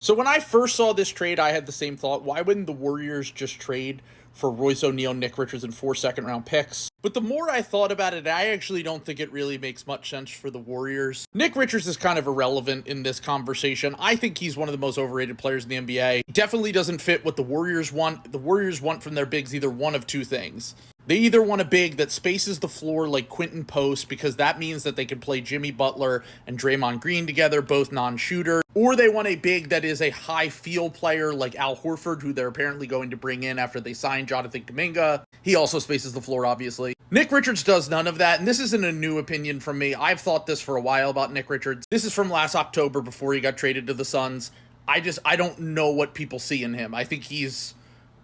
So when I first saw this trade, I had the same thought. Why wouldn't the Warriors just trade for Royce O'Neale, Nick Richards, and 4 second-round picks? But the more I thought about it, I actually don't think it really makes much sense for the Warriors. Nick Richards is kind of irrelevant in this conversation. I think he's one of the most overrated players in the NBA. Definitely doesn't fit what the Warriors want. The Warriors want from their bigs either one of two things. They either want a big that spaces the floor like Quentin Post, because that means that they can play Jimmy Butler and Draymond Green together, both non-shooter, or they want a big that is a high field player like Al Horford, who they're apparently going to bring in after they sign Jonathan Kuminga. He also spaces the floor, obviously. Nick Richards does none of that, and this isn't a new opinion from me. I've thought this for a while about Nick Richards. This is from last October before he got traded to the Suns. I don't know what people see in him. I think he's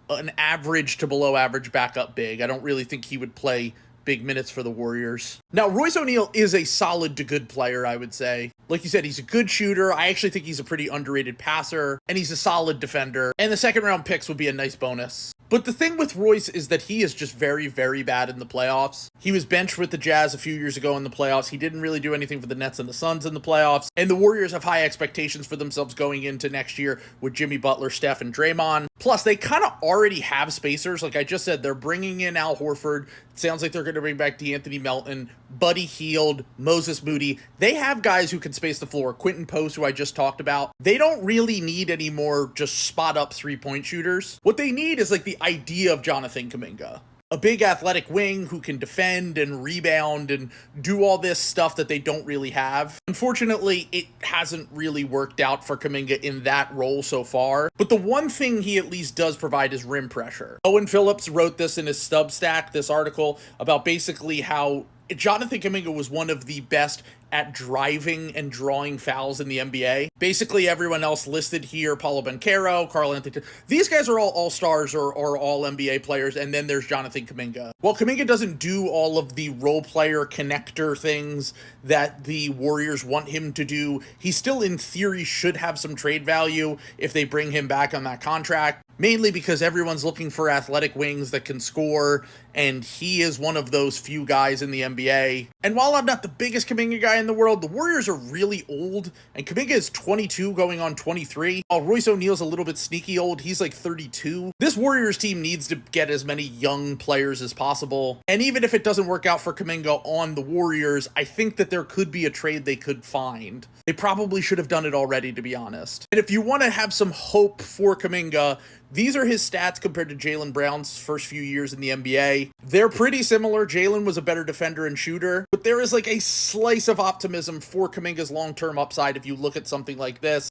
an average to below average backup big. I don't really think he would play big minutes for the Warriors. Now, Royce O'Neale is a solid to good player, I would say. Like you said, he's a good shooter. I actually think he's a pretty underrated passer, and he's a solid defender. And the second-round picks would be a nice bonus. But the thing with Royce is that he is just very, very bad in the playoffs. He was benched with the Jazz a few years ago in the playoffs. He didn't really do anything for the Nets and the Suns in the playoffs. And the Warriors have high expectations for themselves going into next year with Jimmy Butler, Steph, and Draymond. Plus, they kind of already have spacers. Like I just said, they're bringing in Al Horford. It sounds like they're going to bring back DeAnthony Melton, Buddy Hield, Moses Moody. They have guys who can space the floor. Quentin Post, who I just talked about. They don't really need any more just spot up three-point shooters. What they need is like the idea of Jonathan Kuminga. A big athletic wing who can defend and rebound and do all this stuff that they don't really have. Unfortunately, it hasn't really worked out for Kuminga in that role so far. But the one thing he at least does provide is rim pressure. Owen Phillips wrote this in his Substack, this article, about basically how Jonathan Kuminga was one of the best at driving and drawing fouls in the NBA. Basically, everyone else listed here, Paulo Banchero, Karl Anthony, these guys are all all-stars or all NBA players, and then there's Jonathan Kuminga. While Kuminga doesn't do all of the role player connector things that the Warriors want him to do, he still, in theory, should have some trade value if they bring him back on that contract. Mainly because everyone's looking for athletic wings that can score, and he is one of those few guys in the NBA. And while I'm not the biggest Kuminga guy in the world, the Warriors are really old, and Kuminga is 22 going on 23. While Royce O'Neale's a little bit sneaky old, he's like 32. This Warriors team needs to get as many young players as possible. And even if it doesn't work out for Kuminga on the Warriors, I think that there could be a trade they could find. They probably should have done it already, to be honest. And if you want to have some hope for Kuminga, these are his stats compared to Jaylen Brown's first few years in the NBA. They're pretty similar. Jaylen was a better defender and shooter, but there is like a slice of optimism for Kuminga's long-term upside if you look at something like this.